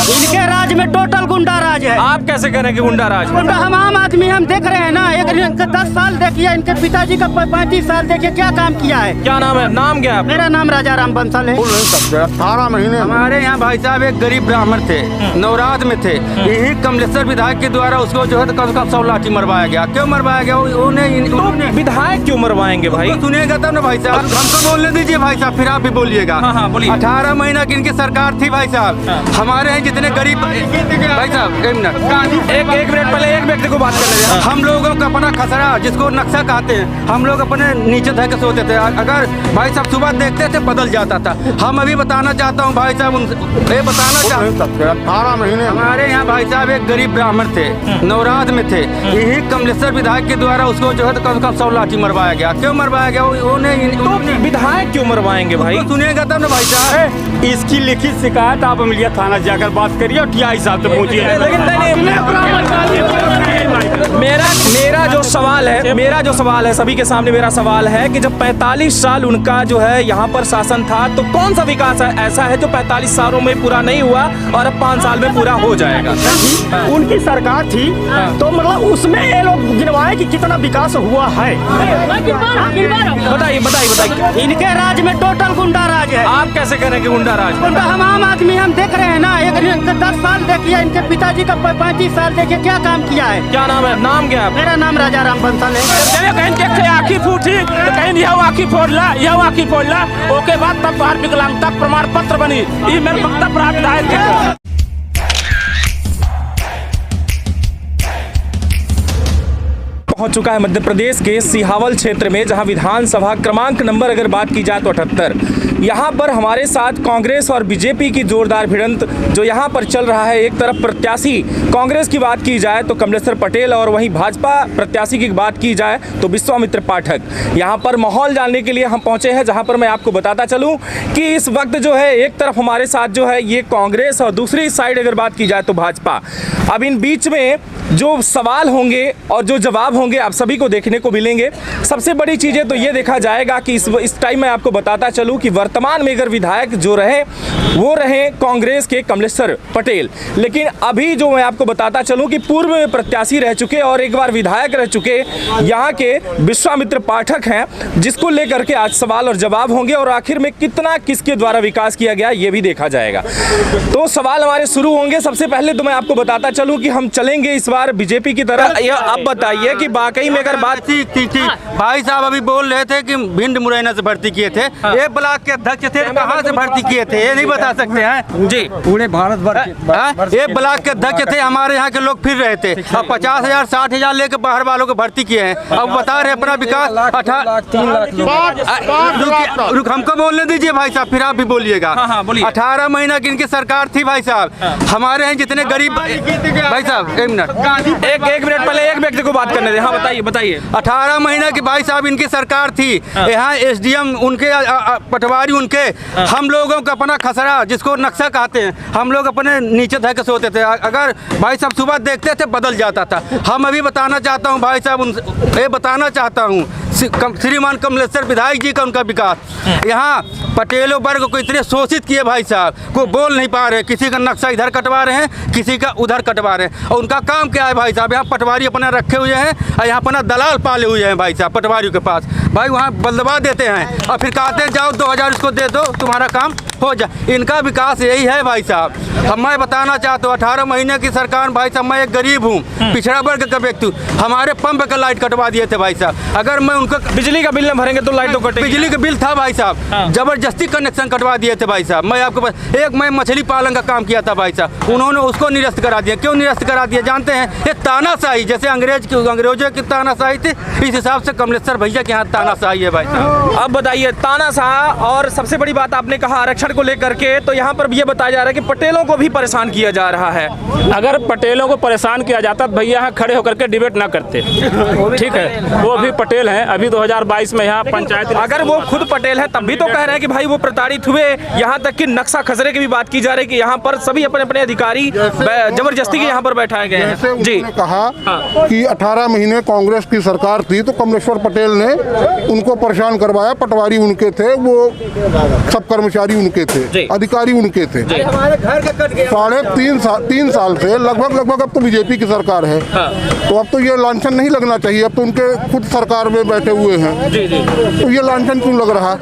इनके राज में टोटल गुंडा राज है। आप कैसे कह रहे हैं कि गुंडा राज? गुंडा हम आम आदमी हम देख रहे हैं ना। एक 10 साल देखिए, इनके पिताजी का 35 साल देखिए क्या काम किया है। क्या नाम है? नाम क्या है? मेरा नाम राजा राम बंसल है। 18 महीने हमारे यहाँ भाई साहब एक गरीब ब्राह्मण थे, नवरात में थे। यही कमलेश्वर विधायक के द्वारा उसको जो है कम 100 लाठी मरवाया गया। क्यों मरवाया गया? उन्हें विधायक क्यों मरवाएंगे भाई? सुनिएगा तब ना भाई साहब, हमको बोलने दीजिए भाई साहब, फिर आप भी बोलिएगा। हाँ, बोलिए। 18 महीना की इनकी सरकार थी भाई साहब। हमारे यहाँ जितने गरीब भाई साहब, एक मिनट, एक मिनट पहले एक व्यक्ति को बात करने दे। हम लोगों का अपना खसरा जिसको नक्शा कहते हैं, हम लोग अपने नीचे धर के सोते थे। अगर भाई साहब सुबह देखते थे बदल जाता था। हम अभी बताना चाहता हूँ भाई साहब, ये बताना चाहता 18 महीने हमारे यहाँ भाई साहब एक गरीब ब्राह्मण थे, नवरात में थे। यही कमलेश्वर विधायक के द्वारा उसको जो है कम 100 लाठी मरवाया गया। क्यों मरवाया गया? उन्हें विधायक क्यों मरवाएंगे भाई? सुनिएगा तब ना भाई साहब। इसकी लिखित शिकायत आप अमलिया थाना जाकर बात करिए और टीआई साहब से पूछिए। लेकिन मेरा जो सवाल है सभी के सामने मेरा सवाल है कि जब 45 साल उनका जो है यहाँ पर शासन था, तो कौन सा विकास है ऐसा है जो 45 सालों में पूरा नहीं हुआ और अब 5 साल में पूरा हो जाएगा? उनकी सरकार थी तो मतलब उसमें ये लोग गिनवाए कि कितना विकास हुआ है। बताइए। इनके राज में टोटल गुंडा राज है। आप कैसे कह रहे हैं कि गुंडा राज? गुंडा हम आम आदमी हम देख रहे हैं ना। एक 10 साल देखिए, इनके पिताजी का 35 साल देखिए क्या काम किया है। क्या नाम है? नाम क्या है? मेरा नाम राजा राम बंसल है। कहीं आखी फूटी तो कहीं यह आखी फोड़ला ओके बाद तब बाहर विकलांगता प्रमाण पत्र बनी। ये मेरे वक्तव्य पहुंच चुका है मध्य प्रदेश के सिहावल क्षेत्र में, जहां विधानसभा क्रमांक नंबर अगर बात की जाए तो 78। यहां पर हमारे साथ कांग्रेस और बीजेपी की जोरदार भिड़ंत जो यहां पर चल रहा है। एक तरफ प्रत्याशी कांग्रेस की बात की जाए तो कमलेश्वर पटेल और वहीं भाजपा प्रत्याशी की बात की जाए तो विश्वामित्र पाठक। यहां पर माहौल जानने के लिए हम पहुंचे हैं, जहां पर मैं आपको बताता चलूं कि इस वक्त जो है एक तरफ हमारे साथ जो है ये कांग्रेस और दूसरी साइड अगर बात की जाए तो भाजपा। अब इन बीच में जो सवाल होंगे और जो जवाब होंगे आप सभी को देखने को मिलेंगे। सबसे बड़ी चीज़ें तो ये देखा जाएगा कि इस टाइम मैं आपको बताता चलूं कि वर्तमान में अगर विधायक जो रहे वो रहे कांग्रेस के कमलेश्वर पटेल, लेकिन अभी जो मैं आपको बताता चलूं कि पूर्व में प्रत्याशी रह चुके और एक बार विधायक रह चुके यहाँ के विश्वामित्र पाठक हैं, जिसको लेकर के आज सवाल और जवाब होंगे और आखिर में कितना किसके द्वारा विकास किया गया ये भी देखा जाएगा। तो सवाल हमारे शुरू होंगे। सबसे पहले तो मैं आपको बताता चलूँ कि हम चलेंगे इस बार बीजेपी की तरह। अब बताइए कि वाकई में अगर बात थी भाई साहब अभी बोल रहे थे कि भिंड मुरैना से भर्ती किए थे, ये ब्लॉक के अध्यक्ष थे, कहाँ से भर्ती किए थे ये नहीं बता सकते हैं जी? पूरे भारत भर ये ब्लॉक के अध्यक्ष थे, हमारे यहाँ के लोग फिर रहे थे। अब 50,000 60,000 लेके बाहर वालों को भर्ती किए हैं। अब बता रहे अपना विकास। हमको बोलने दीजिए भाई साहब, फिर आप भी बोलिएगा। 18 महीना की इनकी सरकार थी भाई साहब। हमारे यहाँ जितने गरीब भाई साहब, एक मिनट पहले एक व्यक्ति को बात करने दे। हाँ बताइए। 18 महीना की भाई साहब इनकी सरकार थी। यहाँ SDM उनके, पटवारी उनके, हम लोगों का अपना खसरा जिसको नक्शा कहते हैं, हम लोग अपने नीचे धर के सोते थे। अगर भाई साहब सुबह देखते थे बदल जाता था। हम अभी बताना चाहता हूँ भाई साहब, ये बताना चाहता हूँ श्रीमान कमलेश्वर विधायक जी का उनका विकास। यहाँ पटेलों वर्ग को इतने शोषित किए भाई साहब, को बोल नहीं पा रहे। किसी का नक्शा इधर कटवा रहे हैं, किसी का उधर कटवा रहे हैं। और उनका काम क्या है भाई साहब? यहाँ पटवारी अपना रखे हुए हैं और यहाँ अपना दलाल पाले हुए हैं भाई साहब पटवारियों के पास। भाई वहाँ बदलवा देते हैं और फिर कहते हैं जाओ 2000 इसको दे दो तुम्हारा काम हो जाए। इनका विकास यही है भाई साहब। मैं बताना चाहता हूँ 18 महीने की सरकार भाई साहब, मैं एक गरीब हूँ, पिछड़ा वर्ग का व्यक्ति हूँ। हमारे पंप का लाइट कटवा दिए थे भाई साहब। अगर मैं उनको बिजली का बिल न भरेंगे तो लाइट तो कटेगी। बिजली का बिल था भाई साहब, जबरदस्ती कनेक्शन कटवा दिए थे भाई साहब। मैं आपको मैं मछली पालन का काम किया था भाई साहब, उन्होंने उसको निरस्त करा दिया। क्यों निरस्त करा दिया जानते हैं? ये तानाशाही, जैसे अंग्रेजों की तानाशाही थी, इस हिसाब से कमलेश्वर भैया के यहाँ तानाशाही है भाई साहब। अब बताइए तानाशाह। और सबसे बड़ी बात आपने कहा आरक्षण को लेकर के, तो यहाँ पर ये बताया जा रहा है कि पटेलों को भी परेशान किया जा रहा है। अगर पटेलों को परेशान किया जाता तो भैया यहाँ खड़े होकर के डिबेट ना करते। ठीक है, वो भी पटेल हैं, अभी 2022 में यहाँ पंचायत, अगर वो खुद पटेल है तब भी तो कह रहे हैं कि भाई वो प्रताड़ित हुए, यहाँ तक कि नक्शा खसरे की भी बात की जा रही है कि यहाँ पर सभी अपने अपने अधिकारी जबरदस्ती के यहाँ पर बैठाए गए हैं। जी, उन्होंने कहा कि 18 महीने कांग्रेस की सरकार थी तो कमलेश्वर पटेल ने उनको परेशान करवाया, पटवारी उनके थे, वो सब कर्मचारी उनके थे, अधिकारी उनके थे। साढ़े 3 साल से लगभग अब तो बीजेपी की सरकार है, तो अब तो ये लांछन नहीं लगना चाहिए। अब तो उनके खुद सरकार में बैठे हुए हैं, तो ये लांछन क्यों लग रहा है?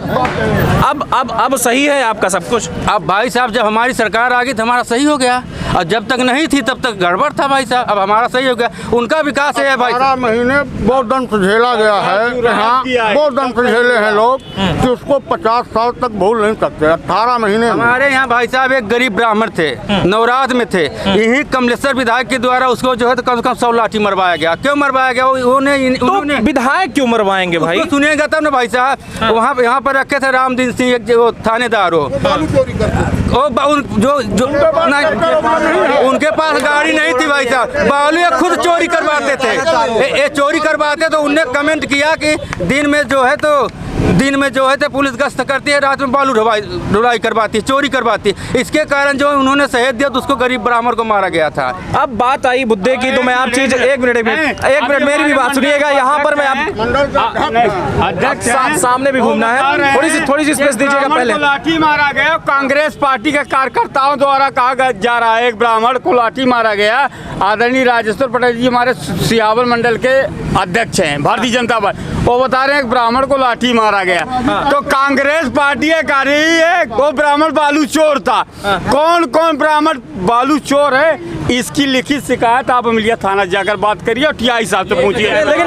अब सही है आपका सब कुछ? अब भाई साहब जब हमारी सरकार आ गई तो हमारा सही हो गया, और जब तक नहीं थी तब तक गड़बड़ था भाई साहब। अब हमारा सही हो गया, उनका विकास है भाई। 18 महीने बहुत दंड झेला गया है यहाँ, बहुत दंड झेले हैं लोग कि उसको 50 साल तक भूल नहीं सकते। 18 महीने हमारे यहाँ भाई साहब एक गरीब ब्राह्मण थे, नवरात में थे, यही कमलेश्वर विधायक के द्वारा उसको जो है तो कम से कम 100 लाठी मरवाया गया। क्यों मरवाया गया? उन्होंने विधायक क्यों मरवाएंगे भाई? सुनिएगा तब ना भाई साहब। वहाँ यहाँ पर रखे थे रामदीन सिंह, एक जो थानेदार हो, जो उनके पास गाड़ी नहीं थी भाई साहब, बालू ये खुद चोरी करवाते थे। ये चोरी करवाते तो उनने कमेंट किया कि दिन में जो है तो पुलिस गश्त करती है, रात में बालू ढुलाई करवाती है, चोरी करवाती है। इसके कारण जो उन्होंने सहेज दिया तो उसको गरीब ब्राह्मण को मारा गया था। अब बात आई मुद्दे की, तो मैं आप चीज एक मिनट मेरी भी बात सुनिएगा। यहाँ पर मैं आप सामने भी घूमना है, थोड़ी सी स्पेस दीजिएगा। पहले लाठी मारा गया, कांग्रेस पार्टी के कार्यकर्ताओं द्वारा कहा जा रहा है एक ब्राह्मण को लाठी मारा गया। आदरणीय राजेश्वर पटेल जी हमारे सिहावल मंडल के अध्यक्ष हैं भारतीय जनता पार्टी, वो बता रहे हैं एक ब्राह्मण को लाठी मारा गया। तो कांग्रेस पार्टी कह रही है वो ब्राह्मण बालू चोर था। कौन कौन ब्राह्मण बालू चोर है, इसकी लिखित शिकायत आप अमलिया थाना जाकर बात करिए और टीआई साहब से पूछिए। लेकिन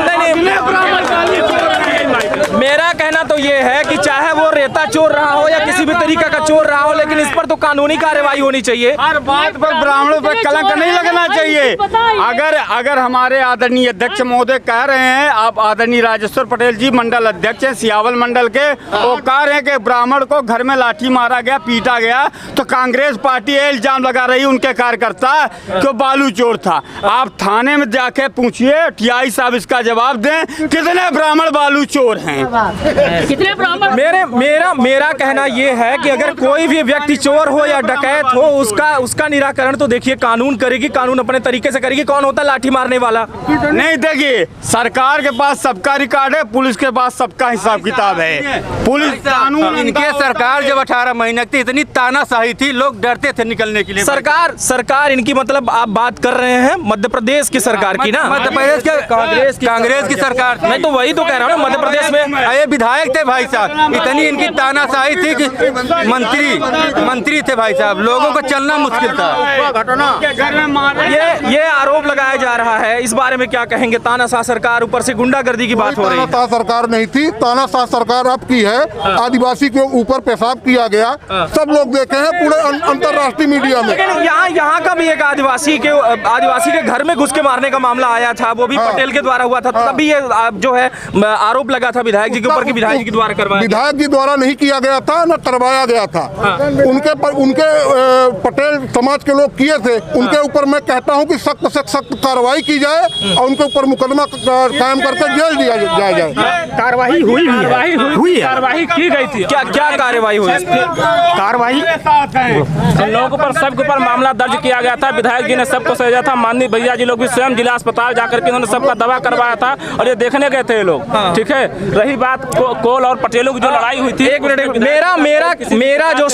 मेरा कहना तो ये है कि चाहे वो रेता चोर रहा हो या किसी भी तरीका का चोर रहा हो, लेकिन इस पर तो कानूनी कार्रवाई होनी चाहिए। हर बात पर ब्राह्मणों पर कलंक नहीं लगना चाहिए। अगर हमारे आदरणीय अध्यक्ष महोदय कह रहे हैं, आप आदरणीय राजेश्वर पटेल जी मंडल अध्यक्ष हैं सिहावल मंडल के, वो कह रहे हैं कि ब्राह्मण को घर में लाठी मारा गया, पीटा गया, तो कांग्रेस पार्टी इल्जाम लगा रही उनके कार्यकर्ता कि बालू चोर था। आप थाने में जाके पूछिए, टीआई साहब इसका जवाब दें, कितने ब्राह्मण बालू चोर हैं? कितने ब्राह्मण? मेरा कहना ये है कि अगर कोई भी व्यक्ति चोर हो या डकैत हो, उसका निराकरण तो देखिए कानून करेगी, कानून अपने तरीके से करेगी। कौन होता लाठी मारने वाला? नहीं, देखिए सरकार के पास सबका रिकॉर्ड है, पुलिस के पास सबका हिसाब किताब है। पुलिस कानून, इनके सरकार जब 18 महीने की इतनी तानाशाही थी, लोग डरते थे निकलने के लिए। सरकार इनकी, मतलब आप बात कर रहे हैं मध्य प्रदेश की सरकार की ना? मध्य प्रदेश के कांग्रेस की सरकार थी। मैं तो वही तो कह रहा हूँ, मध्य प्रदेश में ये विधायक थे भाई साहब, इतनी इनकी तानाशाही थी कि मंत्री थे भाई साहब, लोगों को चलना मुश्किल था। ये आरोप लगाया जा रहा है, इस बारे में क्या कहेंगे? तानाशाह सरकार, ऊपर से गुंडागर्दी की बात हो रही है। तानाशाह सरकार नहीं थी, तानाशाह सरकार अब की है। आदिवासी के ऊपर पेशाब किया गया, सब लोग देखे हैं पूरे अंतर्राष्ट्रीय मीडिया में। लेकिन यहाँ का भी एक आदिवासी के घर में घुस के मारने का मामला आया था, वो भी पटेल के द्वारा हुआ था, तभी ये जो है आरोप लगा था विधायक जी के ऊपर कि विधायक जी के द्वारा करवाया। विधायक जी द्वारा नहीं किया गया था, न करवाया गया था। उनके पटेल समाज के लोग किए थे, उनके ऊपर मैं कहता हूं कि सख्त से सख्त कार्रवाई की जाए और उनके ऊपर मुकदमा कायम करके जेल दिया जाए। कार्रवाई हुई है, कार्रवाई की गई थी। क्या कार्रवाई हुई? कार्रवाई लोगों पर सबके ऊपर मामला दर्ज किया गया था, विधायक जी ने सबको सहेजा था। माननीय भैया जी लोग भी स्वयं जिला अस्पताल जाकर के उन्होंने सबका दवा करवाया था और ये देखने गए थे ये लोग। ठीक है, रही बात कोल और पटेलों की जो लड़ाई हुई थी, एक मिनट, मेरा जो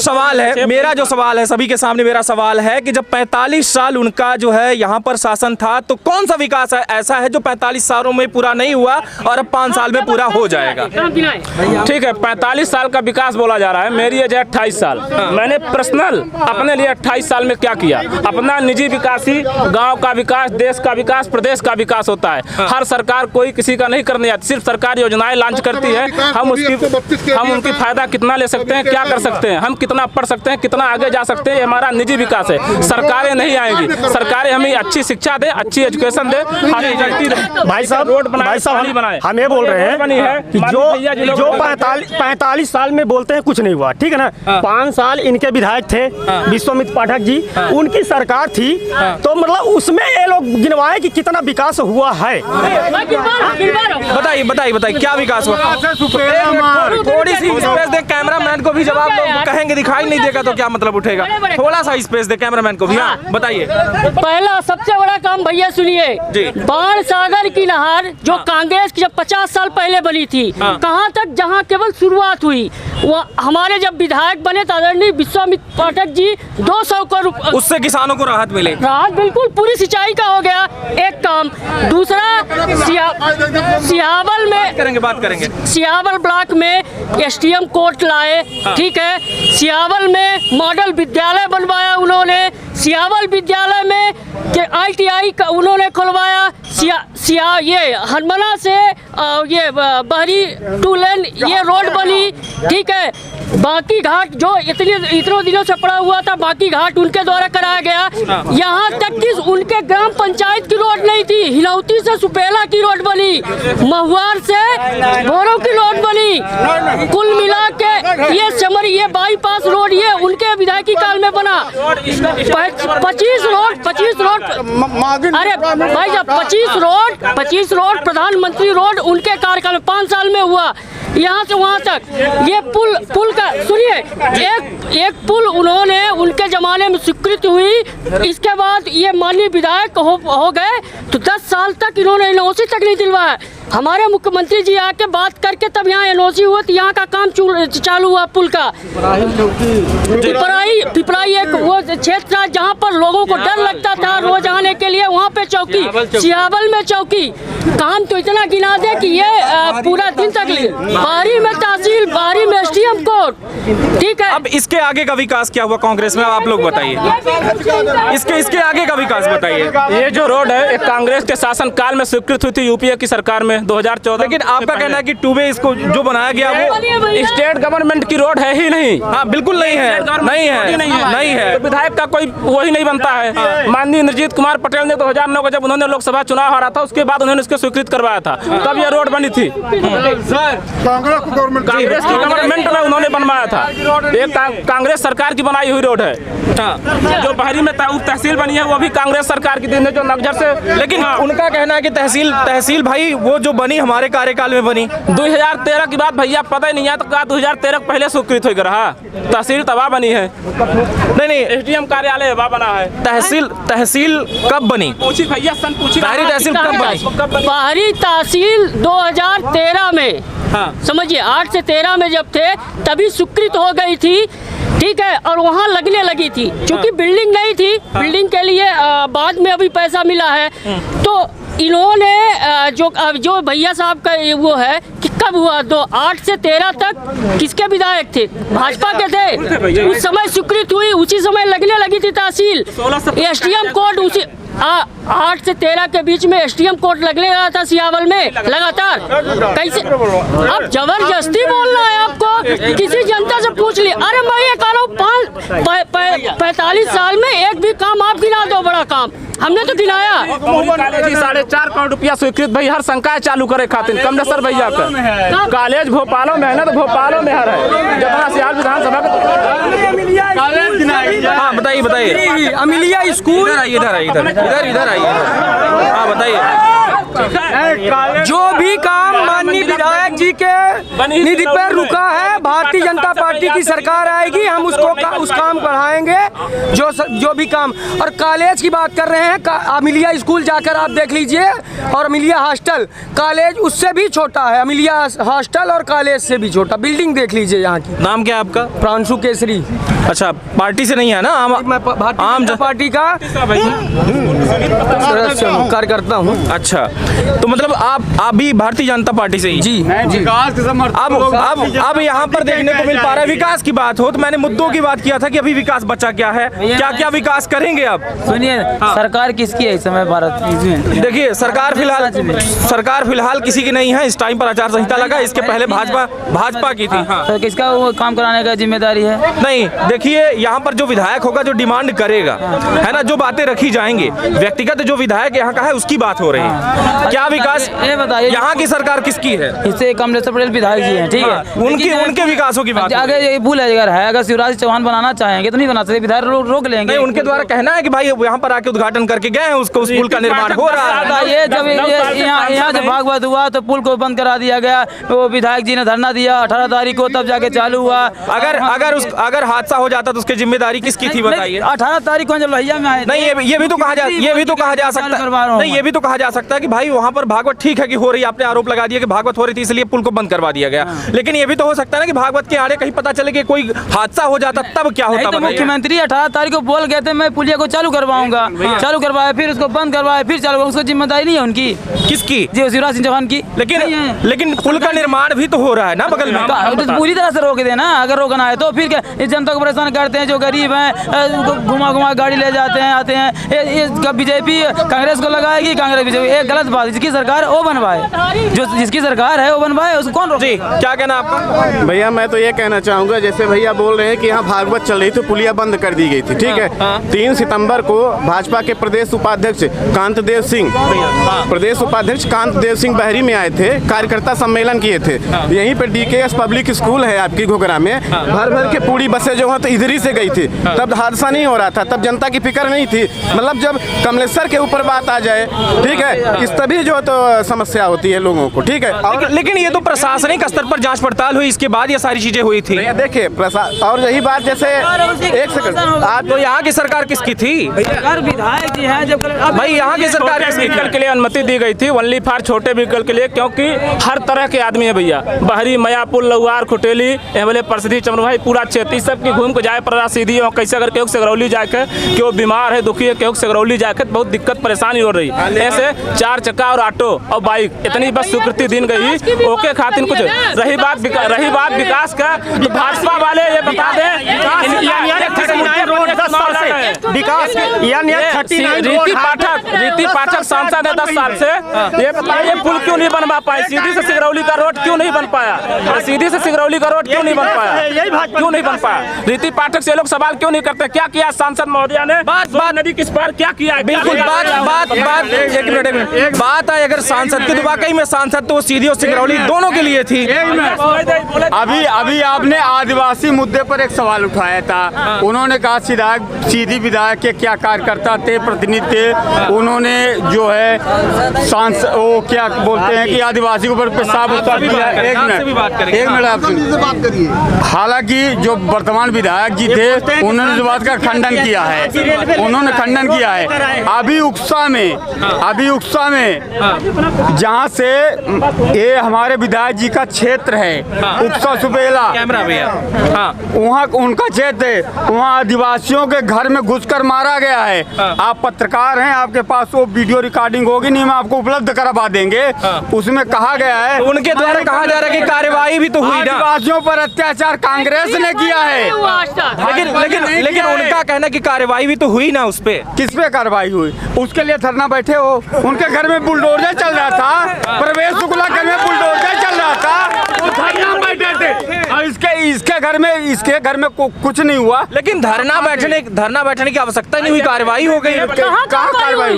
सवाल है सभी के सामने मेरा सवाल है कि जब 45 साल उनका जो है यहाँ पर शासन था, तो कौन सा विकास ऐसा है जो 45 सालों में पूरा नहीं हुआ और अब 5 साल में पूरा हो जाएगा? ठीक है, 45 साल का विकास बोला जा रहा है, मेरी एज है 28 साल। मैंने पर्सनल अपने लिए 28 साल में क्या किया? अपना निजी विकास ही, गांव का विकास, देश का विकास, प्रदेश का विकास होता है। हर सरकार कोई किसी का नहीं करने आती, सिर्फ सरकार योजनाएं लॉन्च करती है। हम उनकी फायदा कितना ले सकते हैं, क्या कर सकते हैं, हम कितना पढ़ सकते हैं, कितना आगे जा सकते हैं, हमारा निजी विकास है। सरकारें नहीं आएंगी, सरकारें हमें अच्छी शिक्षा दे, अच्छी एजुकेशन दे, भाई साहब रोड बनाए। हम ये बोल रहे हैं कि जो 45 साल में बोलते हैं कुछ नहीं हुआ, ठीक है ना? 5 साल इनके विधायक थे विश्वामित्र पाठक जी, उनकी सरकार थी, तो मतलब उसमें ये लोग गिनवाए कि कितना विकास हुआ है। बताइए क्या विकास हुआ? थोड़ी सी स्पेस दे कैमरामैन को भी, जब आप लोग कहेंगे दिखाई नहीं देगा तो क्या मतलब उठेगा? थोड़ा सा स्पेस दे कैमरामैन को भी। हाँ बताइए। पहला सबसे बड़ा काम भैया सुनिए, बाण सागर की नहर जो कांग्रेस की जब 50 साल पहले बनी थी, कहाँ तक, जहाँ केवल शुरुआत हुई, वो हमारे जब विधायक बने तो आदरणीय विश्वामित्र पाठक जी 200 करोड़, उससे किसानों को राहत मिले। राहत बिल्कुल पूरी सिंचाई का हो गया एक काम। दूसरा सियावल में बात करेंगे सियावल ब्लॉक में एसटीएम कोर्ट लाए, ठीक है। सियावल में मॉडल विद्यालय बनवाया उन्होंने, सियावल विद्यालय में के ITI का उन्होंने खुलवाया। ये हरमना से ये बहरी 2 लेन ये रोड बनी, ठीक है। बाकी घाट जो इतने दिनों से पड़ा हुआ था, बाकी घाट उनके द्वारा कराया गया। यहाँ तक कि उनके ग्राम पंचायत की रोड नहीं थी, हिलौती से सुपेला की रोड बनी, महुआर से भोरों की रोड बनी। कुल मिला के ये बाईपास रोड ये उनके विधायकी काल में बना। 25 रोड अरे भाई साहब 25 रोड प्रधानमंत्री रोड उनके कार्यकाल में 5 साल में हुआ। यहाँ से वहाँ तक ये पुल का सुनिए, एक पुल उन्होंने उनके जमाने में स्वीकृति हुई। इसके बाद ये माननीय विधायक हो गए तो 10 साल तक इन्होंने NOC तक नहीं दिलवाया। हमारे मुख्यमंत्री जी आके बात करके तब यहाँ NOC हुआ तो यहाँ का काम चालू हुआ पुल का। पिपराई एक वो क्षेत्र था जहाँ पर लोगों को डर लगता था रोज आने के लिए, वहाँ पे चौकी, सियावल में चौकी। काम तो इतना गिना दे कि ये पूरा दिन तक बाहरी में तहसील, बाहरी में STM कोर्ट, ठीक है। अब इसके आगे का विकास क्या हुआ कांग्रेस में, आप लोग बताइए। इसके आगे का विकास बताइए। ये जो रोड है एक कांग्रेस के शासन काल में स्वीकृत हुई थी यूपीए की सरकार में 2014। लेकिन आपका कहना है कि 2 वे इसको जो बनाया गया वो स्टेट गवर्नमेंट की रोड है ही नहीं। हाँ बिल्कुल नहीं है, नहीं है। तो विधायक का कोई वही नहीं बनता है। माननीय इंद्रजीत कुमार पटेल ने 2009 को जब उन्होंने लोकसभा चुनाव हारा था उसके बाद उन्होंने इसको स्वीकृत करवाया था, तब यह रोड बनी थी। कांग्रेस की गवर्नमेंट में उन्होंने बनवाया था। एक कांग्रेस सरकार की बनाई हुई रोड है। जो बहरी में तहसील बनी है वो भी कांग्रेस सरकार की जो नगजर से। लेकिन उनका कहना है कि तहसील भाई वो जो बनी हमारे कार्यकाल में बनी। 2013 की बात भैया पता ही नहीं है तो कहा 2013 पहले स्वीकृत हो रहा। तहसील तबाह बनी है। नहीं SDM कार्यालय बना है। तहसील कब बनी? पूछी भैया, सन पूछी। बाहरी तहसील कब बनी? बाहरी तहसील 2013 में, समझिए 8 से 13 में जब थे तभी स्वीकृत हो गई थी, ठीक है। और वहाँ लगने लगी थी क्योंकि बिल्डिंग नहीं थी। बिल्डिंग के लिए बाद में अभी पैसा मिला है। तो इन्होंने जो भैया साहब का वो है कि कब हुआ 8 से 13 तक किसके विधायक थे? भाजपा के थे। उस समय स्वीकृत हुई, उसी समय लगने लगी थी तहसील। STM कोर्ट उसी 8 से 13 के बीच में STM कोर्ट लगने लगा था सियावल में लगातार। कैसे अब जबरदस्ती बोलना है आपको? किसी जनता से पूछ ली। अरे मैं ये कह रहा हूँ 45 साल में एक भी काम आप गिना दो, बड़ा काम हमने तो गिनाया। 4.5 करोड़ रुपया स्वीकृत भाई हर संकाय चालू करे खातिर कमलेश्वर भैया का कॉलेज भोपालों में है ना, तो भोपालों में हर है जितना सियाल विधानसभा का। हाँ बताइए। अमिलिया स्कूल इधर आइए। हाँ बताइए। जो भी काम माननीय विधायक जी के निधि पर रुका है, भारतीय जनता पार्टी की सरकार आएगी हम उस काम बढ़ाएंगे। जो भी काम, और कॉलेज की बात कर रहे हैं, अमिलिया स्कूल जाकर आप देख लीजिए, और अमिलिया हॉस्टल कॉलेज उससे भी छोटा है। अमिलिया हॉस्टल और कॉलेज से भी छोटा। बिल्डिंग देख लीजिए यहाँ की। नाम क्या है आपका? प्रांशु केसरी। अच्छा, पार्टी से नहीं है ना? आम पार्टी का कार्यकर्ता हूँ। अच्छा, तो मतलब आप भी भारतीय जनता पार्टी से ही? जी। अब यहाँ पर देखने को मिल पा रहा है, विकास की बात हो तो मैंने मुद्दों की बात किया था कि अभी विकास बचा क्या है, क्या विकास करेंगे आप? सुनिए, सरकार किसकी है इस समय भारत की? देखिए, सरकार फिलहाल किसी की नहीं है। इस टाइम पर आचार संहिता लगा, इसके पहले भाजपा की थी। तो किसका वो काम कराने का जिम्मेदारी है? नहीं, देखिए यहाँ पर जो विधायक होगा, जो डिमांड करेगा, है ना, जो बातें रखी जाएंगी, व्यक्तिगत जो विधायक यहाँ का है उसकी बात हो रही है। क्या विकास ये बताइए, यहाँ की सरकार किसकी है? इससे कमलेश्वर पटेल विधायक जी हैं, ठीक है, उनके विकासों की बात अगर ये पुल अगर है, अगर शिवराज चौहान बनाना चाहेंगे तो नहीं बना सकते, विधायक रोक लेंगे। नहीं, उनके द्वारा कहना है कि भाई यहाँ पर आके उद्घाटन करके गए हैं, उसको उस पुल का निर्माण हो रहा है। ये जब यहाँ जब भागवत हुआ तो पुल को बंद करा दिया गया, वो विधायक जी ने धरना दिया 18 तारीख को, तब जाके चालू हुआ। अगर हादसा हो जाता तो उसकी जिम्मेदारी किसकी थी बताइए? 18 तारीख को जब लोहिया में आए, नहीं, ये भी तो कहा जा सकता है, नहीं, ये भी तो कहा जा सकता है कि भाई वहाँ पर भागवत ठीक है कि हो रही है, आपने आरोप लगा दिया कि भागवत हो रही थी इसलिए पुल को बंद करवा दिया गया, लेकिन ये भी तो हो सकता है ना कि भागवत के आड़े कहीं पता चले कि कोई हादसा हो जाता तब क्या होता? तो मुख्यमंत्री 18 तारीख को बोल गए थे मैं पुलिया को चालू करवाऊंगा, चालू करवाया, फिर उसको बंद करवाया, फिर चालू, उसको जिम्मेदारी नहीं है उनकी? किसकी? जी शिवराज सिंह चौहान की। लेकिन पुल का निर्माण भी तो हो रहा है ना बगल में, तो पूरी तरह से रोक देना, अगर रोकना है तो। फिर क्या इस जनता को परेशान करते हैं, जो गरीब हैं, घुमा गाड़ी ले जाते हैं, आते हैं। ये बीजेपी कांग्रेस को लगाएगी, कांग्रेस बीजेपी, एक गलत बात। जिसकी सरकार वो बनवाए, जो जिसकी सरकार है वो बनवाए, उसको कौन रोके? क्या कहना आपका? भैया मैं तो ये कहना चाहूँगा, जैसे भैया बोल रहे हैं कि यहाँ भागवत चल रही थी, पुलिया बंद कर दी गई थी, ठीक है। 3 सितंबर को भाजपा के प्रदेश उपाध्यक्ष कांतदेव सिंह बहरी में आए थे, कार्यकर्ता सम्मेलन किए थे। यहीं पे डीकेएस पब्लिक स्कूल है आपकी घोघरा में, भर के पूरी बसें जो है तो इधर ही से गई थी, तब हादसा नहीं हो रहा था, तब जनता की फिक्र नहीं थी। मतलब जब कमलेश्वर के ऊपर बात आ जाए, ठीक है, इस तभी जो तो समस्या होती है लोगों को, ठीक है। और लेकिन ये तो प्रशासनिक स्तर पर जांच पड़ताल हुई, इसके बाद ये सारी चीजें हुई थी। देखिए और यही बात, जैसे एक सेकंड, आज तो यहाँ की सरकार किसकी थी? विधायक जी हैं, जब भाई यहाँ की सरकार व्हीकल के लिए अनुमति दी गई थी, ओनली फॉर छोटे व्हीकल के लिए, क्योंकि हर तरह के आदमी है भैया, बहरी, मयापुर, लुआर, खुटेली, एवले परसदी, चमरभाई, पूरा क्षेत्र सब की घूम के जाए पड़ा सीधी, और कैसे अगर केहू सगरौली जाके केहू बीमार है, दुखी है, केहू सगरौली जाके बहुत दिक्कत परेशानी हो रही। ऐसे 4 चक्का और ऑटो और बाइक इतनी बस स्वीकृति दी गई, ओके खातिर कुछ। रही बात विकास का, तो भाजपा वाले ये बता दें, रीति पाठक सांसद है 10 साल से, ये बताइए पुल क्यों नहीं बनवा पाए? सीधी से सिगरौली का रोड क्यों नहीं बन पाया? सीधी से सिगरौली का रोड क्यों नहीं बन पाया? रीति पाठक से लोग सवाल क्यों नहीं करते? क्या किया सांसद महोदया ने? बात नदी किस पार क्या किया? बिल्कुल एक मिनट बात है, अगर सांसद की तो वाकई में सांसद तो सीधी और सिगरौली दोनों के लिए थी। अभी आपने आदिवासी मुद्दे पर एक सवाल उठाया था, उन्होंने कहा सीधी विधायक के क्या कार्यकर्ता थे, प्रतिनिधि थे, उन्होंने जो है सांसद वो क्या बोलते हैं कि आदिवासी के ऊपर पेशाब किया। एक मिनट आप सुनिए। हालांकि जो वर्तमान विधायक जी थे उन्होंने इस बात का खंडन किया है, अभी उक्सा में जहाँ से ये हमारे विधायक जी का क्षेत्र है, उक्सा सुबेला, वहाँ उनका क्षेत्र है, वहाँ आदिवासियों के घर में घुसकर मारा गया है। आप पत्रकार हैं, आपके पास वो वीडियो रिकॉर्डिंग होगी, नहीं मैं आपको उपलब्ध करवा देंगे। उसमें कहा गया है, उनके द्वारा कहा जा रहा है कि कार्यवाही भी तो हुई ना, आदिवासियों पर अत्याचार कांग्रेस ने किया है। लेकिन उनका कहना कि कार्यवाही भी तो हुई ना, उस पे किस पे कार्रवाई हुई? उसके लिए धरना बैठे हो? उनके घर में बुलडोजर चल रहा था, प्रवेश शुक्ला घर में बुलडोजर चल रहा था, वो धरना बैठे थे। इसके घर में कुछ नहीं हुआ, लेकिन धरना बैठने की आवश्यकता नहीं हुई, कार्यवाही हो गई। कहाँ कार्रवाई?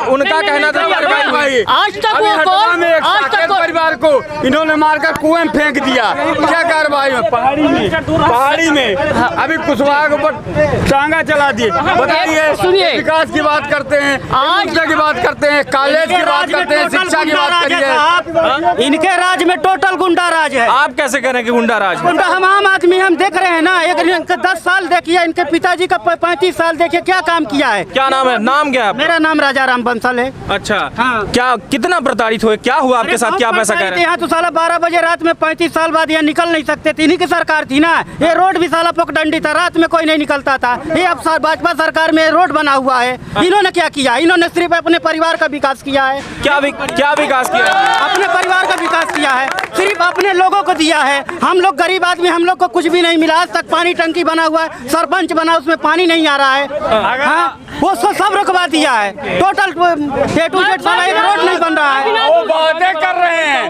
उनका कहना था कार्रवाई। आज तक परिवार को इन्होंने मारकर कुएं में फेंक दिया, क्या कार्रवाई? पहाड़ी में अभी कुशवाहा के ऊपर टांगा चला दिए। बताइए, सुनिए, विकास की बात करते हैं, शिक्षा की बात करते हैं, कॉलेज की बात करते हैं, शिक्षा की बात करिए। इनके राज में टोटल गुंडा राज है। आप कैसे कह रहे हैं कि गुंडा राज? गुंडा हम आम आदमी हम देख रहे हैं ना, एक 10 साल देखिए, इनके पिताजी का 35 साल देखिए क्या काम किया है। क्या नाम है? नाम क्या है? मेरा नाम राजा राम बंसल है। अच्छा, हाँ। क्या कितना प्रताड़ित हुए? क्या हुआ आपके साथ? क्या पैसा कह रहे हैं? यहाँ तो साला 12 बजे रात में 35 साल बाद यहाँ निकल नहीं सकते थे, इन्हीं की सरकार थी ना। ये रोड भी साला पगडंडी था, रात में कोई नहीं निकलता था। ये अब भाजपा सरकार में रोड बना हुआ है। इन्होंने क्या किया? इन्होंने सिर्फ अपने परिवार का विकास किया है। क्या विकास किया? अपने परिवार का विकास किया है, सिर्फ अपने लोगों को दिया है। हम लोग गरीब आदमी, हम लोग को कुछ भी नहीं मिला। आज तक पानी टंकी बना हुआ है, सरपंच बना, उसमें पानी नहीं आ रहा है। हाँ, वो सब रुकवा दिया है। टोटल A to Z साला एक रोड नहीं बन रहा है। वो बातें कर रहे हैं।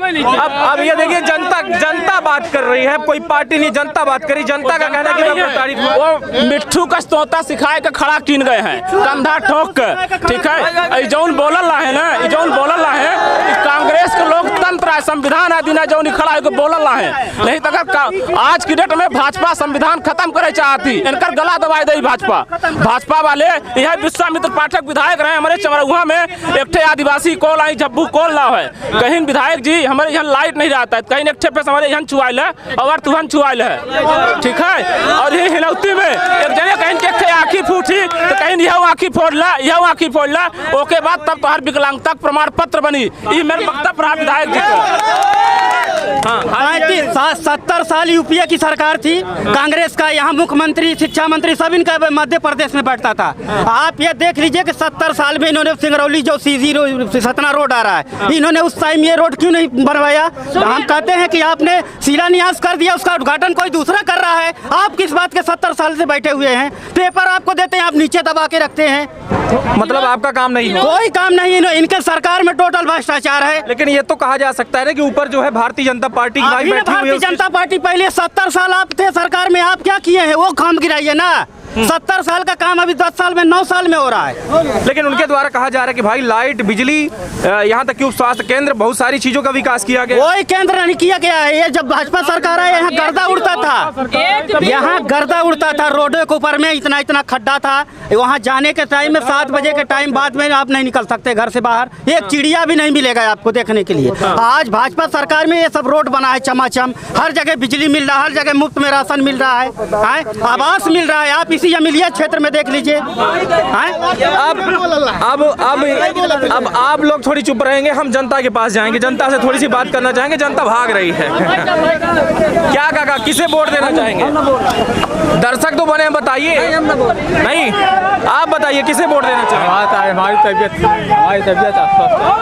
अब ये देखिए, जनता बात कर रही है, कोई पार्टी नहीं, जनता बात करी। जनता का कहना है कि तारीफ वो मिट्ठू का तोता सिखाए के खड़ा कीन गए हैं, कंधा ठोक के। ठीक है, जौन बोलल रहा है ना, जौन बोलल रहा है कांग्रेस के लोकतंत्र है, संविधान है, दिन जौन खड़ा है बोलल रहा है। नहीं तो अगर आज की डेट में भाजपा संविधान खत्म करे चाहती, इनकर गला दबाई दे भाजपा वाले। यह विश्वामित्र पाठक विधायक रहे हमारे चमरहुआ में, एक ठे आदिवासी कॉल आई जब्बू कॉल ना है, कहीं विधायक जी हमारे यहाँ लाइट नहीं रहता है, कहीं एक ठे पे हमारे यहाँ चुआल है और तुहन चुआल है। ठीक है, और ये हिलौती में एक जगह कहीं के आँखी फूटी तो कहीं यह आँखी फोड़ ला, ओके बाद तब तो हर विकलांगता प्रमाण पत्र बनी। ये मेरे वक्तव्य रहा विधायक जी को। 70 साल यूपीए की सरकार थी कांग्रेस का, यहाँ मुख्यमंत्री, शिक्षा मंत्री सब इनका मध्य प्रदेश में बैठता था। आप ये देख लीजिए कि 70 साल में इन्होंने सिंगरौली जो सीधी सतना रोड आ रहा है, इन्होंने उस टाइम ये रोड क्यों नहीं बनवाया? हम कहते हैं कि आपने शिलान्यास कर दिया, उसका उद्घाटन कोई दूसरा कर रहा है। आप किस बात के 70 साल से बैठे हुए हैं? पेपर आपको देते हैं, आप नीचे दबा के रखते हैं। मतलब आपका काम नहीं है? कोई काम नहीं, इनके सरकार में टोटल भ्रष्टाचार है। लेकिन ये तो कहा जा सकता है ना कि ऊपर जो है भारतीय जनता पार्टी की बैठी हुई है। भारतीय जनता पार्टी पहले 70 साल आप थे सरकार में, आप क्या किए हैं वो काम गिराइए ना। 70 साल का काम अभी 10 साल में 9 साल में हो रहा है। लेकिन उनके द्वारा कहा जा रहा है कि भाई लाइट, बिजली, यहाँ तक कि स्वास्थ्य केंद्र, बहुत सारी चीजों का विकास किया गया। कोई केंद्र नहीं किया गया है। ये जब भाजपा सरकार है यहाँ गर्दा उड़ता था, यहाँ गर्दा उड़ता था, रोडों के ऊपर में इतना खड्डा था। वहाँ जाने के टाइम में 7 बजे के टाइम बाद में आप नहीं निकल सकते घर से बाहर, एक चिड़िया भी नहीं मिलेगा आपको देखने के लिए। आज भाजपा सरकार में ये सब रोड बना है चमाचम, हर जगह बिजली मिल रहा है, हर जगह मुफ्त में राशन मिल रहा है, आवास मिल रहा है। आप इसी अमिलिया क्षेत्र में देख लीजिए। अब आप लोग थोड़ी चुप रहेंगे, हम जनता के पास जाएंगे, जनता से थोड़ी सी बात करना चाहेंगे। जनता भाग रही है। क्या काका, किसे वोट देना चाहेंगे? दर्शक तो बने, बताइए। नहीं, आप बताइए किसे वोट देना चाहेंगे? हमारी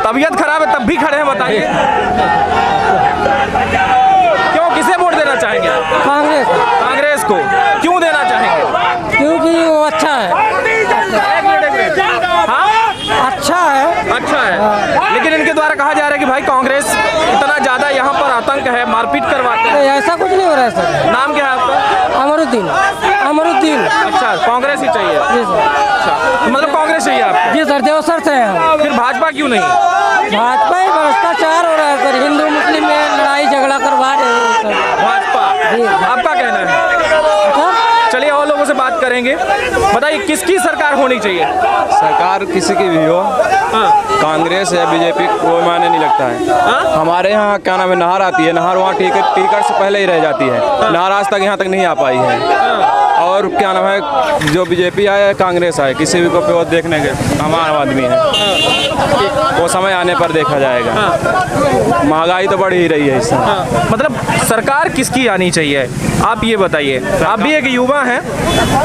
तबीयत खराब है तब भी खड़े हैं, बताइए क्यों, किसे वोट देना चाहेंगे? कांग्रेस को क्यों देना चाहेंगे? क्योंकि वो अच्छा है। अच्छा है। लेकिन इनके द्वारा कहा जा रहा है कि भाई कांग्रेस इतना ज्यादा यहाँ पर आतंक है, मारपीट करवाते हैं। ऐसा कुछ नहीं हो रहा है सर। नाम क्या है आपका? अमरुद्दीन। अच्छा, कांग्रेस ही चाहिए? जी सर। अच्छा, मतलब कांग्रेस चाहिए आपको? जी सर, देवसर से है। फिर भाजपा क्यों नहीं? भाजपा ही भ्रष्टाचार हो रहा है सर, हिंदू मुस्लिम में लड़ाई झगड़ा करवा रहे हैं सर। भाजपा, आपका कहना है? चलिए और लोगों से बात करेंगे। बताइए किसकी सरकार होनी चाहिए? सरकार किसी की भी हो, कांग्रेस या बीजेपी कोई मायने नहीं लगता है। हमारे यहाँ क्या नाम है, नहर आती है, नहर वहाँ टिकट से पहले ही रह जाती है, नहर आज तक यहाँ तक नहीं आ पाई है। और क्या नाम है, जो बीजेपी आए कांग्रेस आए, किसी भी को पे देखने के हम आम आदमी है, वो समय आने पर देखा जाएगा। महंगाई तो बढ़ ही रही है इससे। मतलब सरकार किसकी आनी चाहिए आप ये बताइए। आप भी एक युवा हैं,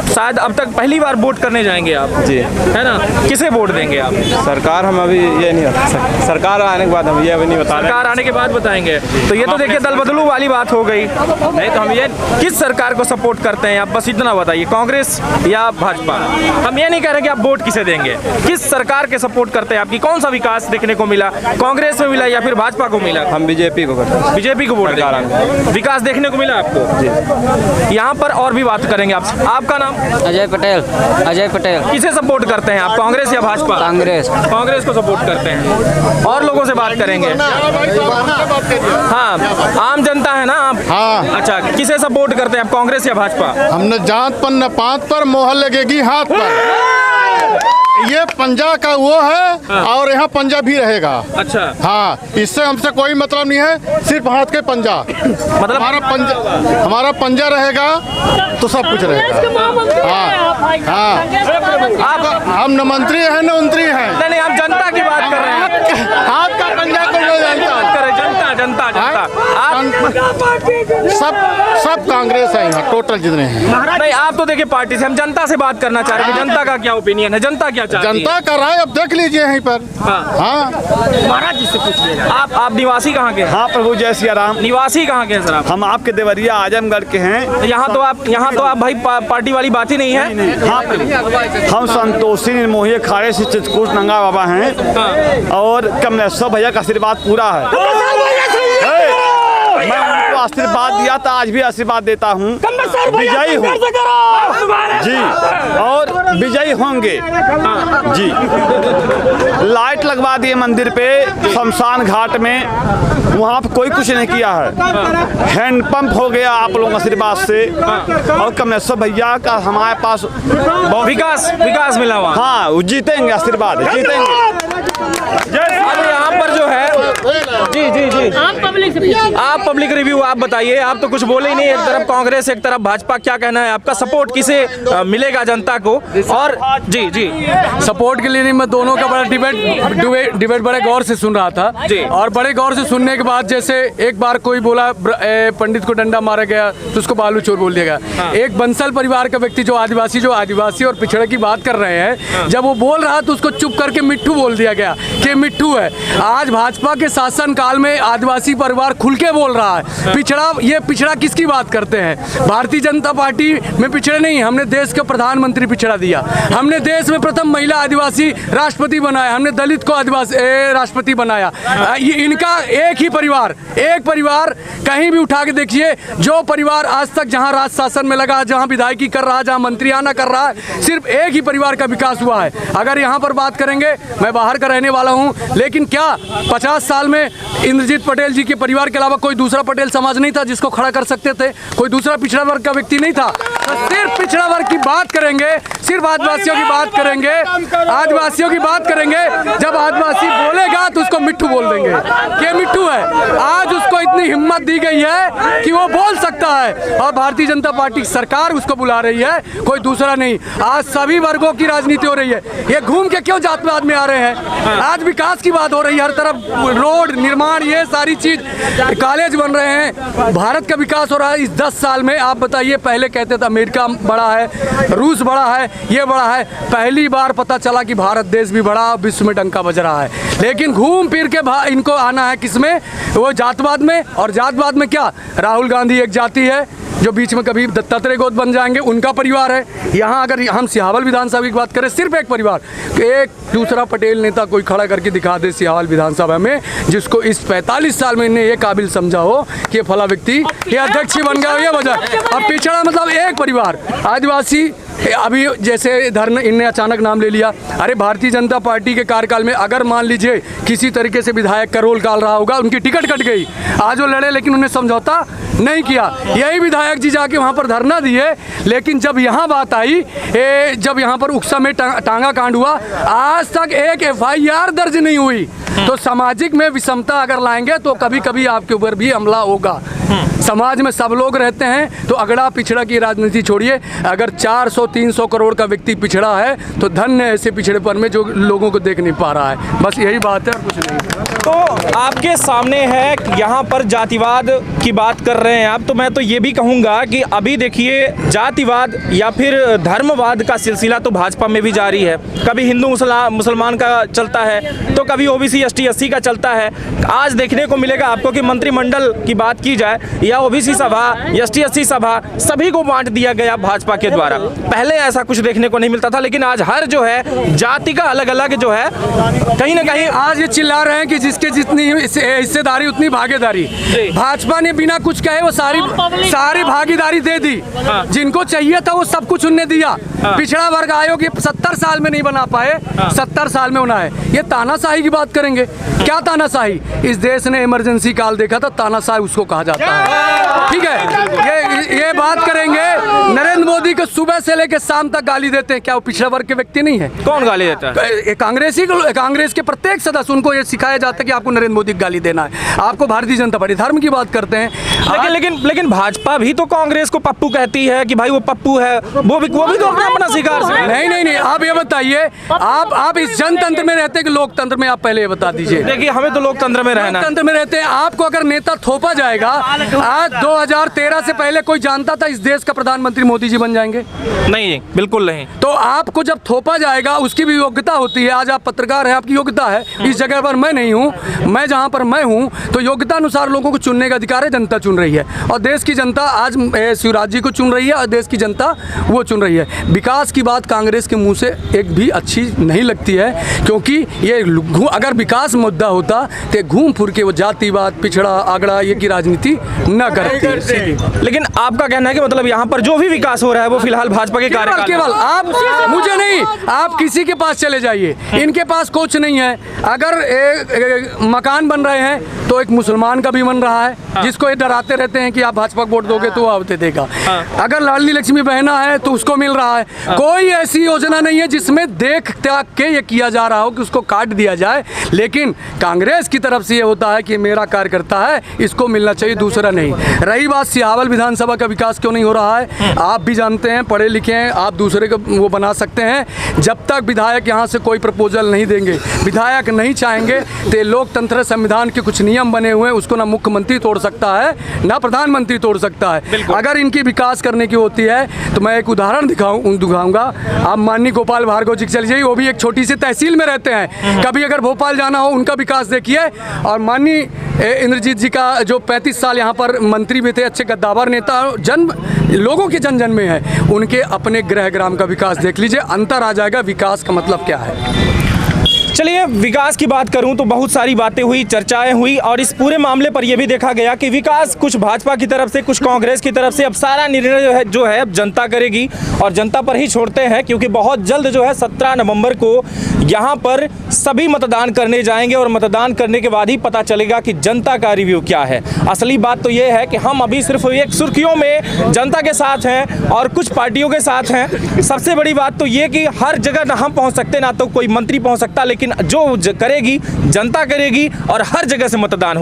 शायद अब तक पहली बार वोट करने जाएंगे आप, जी है ना? किसे वोट देंगे आप? सरकार हम अभी ये नहीं बता सकते, सरकार आने के बाद हम ये अभी नहीं बता रहे। सरकार आने के बाद बताएंगे। तो ये तो देखिए दल बदलू वाली बात हो गई। नहीं तो हम ये किस सरकार को सपोर्ट करते हैं आप बस इतना बताइए, कांग्रेस या भाजपा? हम ये नहीं कह रहे कि आप वोट किसे देंगे, किस सरकार के सपोर्ट करते हैं? आपकी कौन सा विकास देखने को मिला, कांग्रेस में मिला या फिर भाजपा को मिला? हम बीजेपी को करते हैं। बीजेपी को वोट देंगे। विकास देखने को मिला आपको? यहाँ पर और भी बात करेंगे आपसे। आपका नाम? अजय पटेल। किसे सपोर्ट करते हैं आप, कांग्रेस या भाजपा? कांग्रेस को सपोर्ट करते हैं। और लोगों से बात करेंगे। हाँ, आम जनता है ना आप? हाँ। अच्छा, किसे सपोर्ट करते हैं आप, कांग्रेस या भाजपा? हमने जात पर न पात पर, मोहर लगेगी हाथ पर। ये पंजा का वो है और यहाँ पंजा भी रहेगा। अच्छा। हाँ, इससे हमसे कोई मतलब नहीं है, सिर्फ हाथ के पंजा। मतलब हमारा पंजा रहेगा तो सब कुछ रहेगा। हाँ, हम न मंत्री हैं न मंत्री हैं। नहीं, आप जनता की बात कर रहे हैं। हाथ का पंजा को जो जानता है। जनता। सब कांग्रेस है यहाँ, टोटल जितने हैं। नहीं, आप तो देखिए पार्टी से, हम जनता से बात करना चाह रहे हैं कि जनता का क्या ओपिनियन है, जनता क्या चाहती है? जनता का राय अब देख लीजिए यहीं पर। हाँ, महाराज जी से पूछिए। आप निवासी कहाँ के हैं? हाँ प्रभु जय सिया राम। निवासी कहाँ के हैं सर आप? हम आपके देवरिया आजमगढ़ के हैं। यहाँ तो आप भाई पार्टी वाली बात ही नहीं है। हाँ प्रभु, हम संतोषी निर्मोही अखाड़े से चित्रकूट नंगा बाबा हैं और कमलेश्वर भैया का आशीर्वाद पूरा है। मैं उनको आशीर्वाद दिया था, आज भी आशीर्वाद देता हूँ, विजयी हूँ जी और विजयी होंगे जी। लाइट लगवा दिए मंदिर पे, शमशान घाट में, वहाँ पे कोई कुछ नहीं किया है। हैंडपंप हो गया आप लोगों के आशीर्वाद से और कमलेश्वर भैया का हमारे पास बहुत विकास मिला हुआ। हाँ, वो जीतेंगे, आशीर्वाद जीतेंगे। यहाँ पर जो है जी आप पब्लिक रिव्यू आप बताइए। आप तो कुछ बोले ही नहीं, एक तरफ कांग्रेस एक तरफ भाजपा, क्या कहना है आपका? सपोर्ट किसे मिलेगा जनता को? और जी सपोर्ट के लिए नहीं, मैं दोनों का बड़ा डिबेट बड़े गौर से सुन रहा था और बड़े गौर से सुनने के बाद जैसे एक बार कोई बोला पंडित को डंडा मारा गया तो उसको बालू चोर बोल दिया गया। एक बंसल परिवार का व्यक्ति जो आदिवासी और पिछड़े की बात कर रहे हैं, जब वो बोल रहा तो उसको चुप करके मिट्ठू बोल दिया गया कि मिट्ठू है। आज भाजपा के शासन काल में आदिवासी परिवार खुल के बोल रहा है। पिछड़ा किसकी बात करते हैं? भारतीय जनता पार्टी में पिछड़े नहीं, हमने देश के प्रधानमंत्री पिछड़ा दिया, हमने देश में प्रथम महिला आदिवासी राष्ट्रपति बनाया, हमने दलित को आदिवासी राष्ट्रपति बनाया। इनका एक परिवार कहीं भी उठा के देखिए, जो परिवार आज तक जहां राज शासन में लगा, जहां विधायकी कर रहा है, जहां मंत्रियाना कर रहा है, सिर्फ एक ही परिवार का विकास हुआ है। अगर यहां पर बात करेंगे, मैं बाहर का रहने वाला हूं, लेकिन क्या 50 साल में इंद्रजीत पटेल जी के परिवार के अलावा कोई दूसरा पटेल समाज नहीं था जिसको खड़ा कर सकते थे? कोई दूसरा पिछड़ा वर्ग का व्यक्ति नहीं था? तो सिर्फ पिछड़ा वर्ग की बात करेंगे, सिर्फ आदिवासियों की बात करेंगे, जब आदिवासी बोलेगा तो उसको मिट्ठू बोल देंगे कि मिट्ठू है। आज उसको इतनी हिम्मत दी गई है कि वो बोल सकता है और भारतीय जनता पार्टी सरकार उसको बुला रही है, कोई दूसरा नहीं। आज सभी वर्गों की राजनीति हो रही है। ये घूम के क्यों जातवाद में आ रहे हैं? आज विकास की बात हो रही है, हर तरफ रोड निर्माण, ये सारी चीज, कॉलेज बन रहे हैं, भारत का विकास हो रहा है इस 10 साल में। आप बताइए, पहले कहते थे अमेरिका बड़ा है, रूस बड़ा है, ये बड़ा है, पहली बार पता चला कि भारत देश भी बड़ा, विश्व में डंका बज रहा है। लेकिन घूम फिर के इनको आना है किसमें? वो जातवाद में। और जातवाद में क्या? राहुल गांधी एक जाति है जो बीच में कभी दत्तात्रेय गोद बन जाएंगे, उनका परिवार है। यहाँ अगर हम सिहावल विधानसभा की बात करें, सिर्फ एक परिवार, एक दूसरा पटेल नेता कोई खड़ा करके दिखा दे सिहावल विधानसभा में जिसको इस 45 साल में इन्हें ये काबिल समझा हो कि ये फला व्यक्ति ये अध्यक्ष बन गया, ये वजह। अब पिछड़ा मतलब एक परिवार, आदिवासी। अभी जैसे इनने अचानक नाम ले लिया। अरे भारतीय जनता पार्टी के कार्यकाल में अगर मान लीजिए किसी तरीके से विधायक का रोल काल रहा होगा, उनकी टिकट कट गई, आज वो लड़े लेकिन उन्हें समझौता नहीं किया। यही विधायक जी जाके वहाँ पर धरना दिए, लेकिन जब यहाँ बात आई, जब यहाँ पर उक्सा में टांगा कांड हुआ, आज तक एक FIR दर्ज नहीं हुई। तो सामाजिक में विषमता अगर लाएंगे तो कभी कभी आपके ऊपर भी हमला होगा। समाज में सब लोग रहते हैं, तो अगड़ा पिछड़ा की राजनीति छोड़िए। अगर 400-300 करोड़ का व्यक्ति पिछड़ा है तो धन्य है ऐसे पिछड़ेपन में जो लोगों को देख नहीं पा रहा है। बस यही बात है और कुछ नहीं। तो आपके सामने है, यहाँ पर जातिवाद की बात कर रहे हैं आप, तो मैं तो ये भी कहूँगा कि अभी देखिए जातिवाद या फिर धर्मवाद का सिलसिला तो भाजपा में भी जारी है। कभी हिंदू मुसलमान का चलता है, तो कभी OBC ST SC का चलता है। आज देखने को मिलेगा आपको कि मंत्रिमंडल की बात की जाए या OBC सभा, ST SC सभा, सभी को बांट दिया गया भाजपा के द्वारा। पहले ऐसा कुछ देखने को नहीं मिलता था, लेकिन आज हर जो है जाति का अलग अलग जो है कहीं ना कहीं आज ये चिल्ला रहे हैं कि जिसके जितनी हिस्सेदारी उतनी भागीदारी। भाजपा ने बिना कुछ कहे वो सारी भागीदारी दे दी। जिनको चाहिए था वो सब कुछ उन्हें दिया। पिछड़ा वर्ग आयोग ये 70 साल में नहीं बना पाए, 70 साल में बनाए। ये तानाशाही की बात करेंगे, क्या तानाशाही? इस देश ने इमरजेंसी काल देखा था, तानाशाही उसको कहा जाता है। ठीक है, ये बात करेंगे। नरेंद्र मोदी को सुबह से लेकर शाम तक गाली देते हैं, क्या वो पिछड़ा वर्ग के व्यक्ति नहीं है? कौन गाली देता है? कांग्रेस के प्रत्येक सदस्य, उनको ये सिखाया जाता है कि आपको नरेंद्र मोदी की गाली देना है। आपको भारतीय जनता पार्टी धर्म की बात करते हैं, लेकिन भाजपा भी तो कांग्रेस को पप्पू कहती है कि भाई वो पप्पू है, वो भी तो अपना शिकार। नहीं, आप ये बताइए, आप इस जनतंत्र में रहते हैं कि लोकतंत्र में? आप पहले ये बताइए। बता दीजिए। देखिए हमें तो लोकतंत्र में रहना है। लोकतंत्र में रहते हैं। आपको अगर नेता थोपा जाएगा, आज 2013 से पहले कोई जानता था इस देश का प्रधानमंत्री मोदी जी बन जाएंगे? नहीं, बिल्कुल नहीं। तो आपको जब थोपा जाएगा उसकी भी योग्यता होती है। आज आप पत्रकार हैं, आपकी योग्यता है। इस जगह पर मैं नहीं हूँ, मैं जहाँ पर मैं हूँ तो योग्यता अनुसार लोगों को चुनने का अधिकार है, जनता चुन रही है। और देश की जनता आज शिवराज जी को चुन रही है और देश की जनता वो चुन रही है। विकास की बात कांग्रेस के मुंह से एक भी अच्छी नहीं लगती है, क्योंकि ये अगर विकास मुद्दा होता तो घूम फिर के वो जातिवाद, पिछड़ा, आगड़ा ये की राजनीति न करती। लेकिन आपका कहना है कि मतलब यहाँ पर जो भी विकास हो रहा है वो फिलहाल भाजपा के कार्यकाल केवल आप, मुझे नहीं, आप किसी के पास चले जाइए, इनके पास कुछ नहीं है। अगर मकान बन रहे हैं तो एक मुसलमान का भी बन रहा है, जिसको ये डराते रहते हैं कि आप भाजपा को वोट दोगे तो आवते देगा। अगर लाडली लक्ष्मी बहना है तो उसको मिल रहा है। कोई ऐसी योजना नहीं है जिसमें देख त्याग के ये किया जा रहा हो कि उसको काट दिया जाए। लेकिन कांग्रेस की तरफ से ये होता है कि मेरा कार्यकर्ता है, इसको मिलना चाहिए, दूसरा नहीं। रही बात सिहावल विधानसभा का विकास क्यों नहीं हो रहा है, आप भी जानते हैं, पढ़े लिखे हैं, आप दूसरे को वो बना सकते हैं। जब तक विधायक यहाँ से कोई प्रपोजल नहीं देंगे, विधायक नहीं चाहेंगे तो लोकतंत्र संविधान के कुछ नियम बने हुए हैं, उसको ना मुख्यमंत्री तोड़ सकता है ना प्रधानमंत्री तोड़ सकता है। अगर इनकी विकास करने की होती है तो मैं एक उदाहरण दिखाऊंगा। आप माननीय गोपाल भार्गव जी चल जाइए, वो भी एक छोटी सी तहसील में रहते हैं। कभी अगर भोपाल जाना हो उनका विकास देखिए। और माननीय इंद्रजीत जी का जो 35 साल यहाँ पर मंत्री भी थे, अच्छे गद्दावर नेता, जन्म लोगों के जन जन में है, उनके अपने गृह ग्राम का विकास देख लीजिए, अंतर आ जाएगा विकास का मतलब क्या है। चलिए विकास की बात करूं तो बहुत सारी बातें हुई, चर्चाएं हुई और इस पूरे मामले पर यह भी देखा गया कि विकास कुछ भाजपा की तरफ से, कुछ कांग्रेस की तरफ से। अब सारा निर्णय जो है अब जनता करेगी और जनता पर ही छोड़ते हैं, क्योंकि बहुत जल्द जो है 17 नवंबर को यहाँ पर सभी मतदान करने जाएंगे और मतदान करने के बाद ही पता चलेगा कि जनता का रिव्यू क्या है। असली बात तो ये है कि हम अभी सिर्फ एक सुर्खियों में जनता के साथ हैं और कुछ पार्टियों के साथ हैं। सबसे बड़ी बात तो ये कि हर जगह ना हम पहुँच सकते, ना तो कोई मंत्री पहुँच सकता, लेकिन जो करेगी जनता करेगी और हर जगह से मतदान होगा।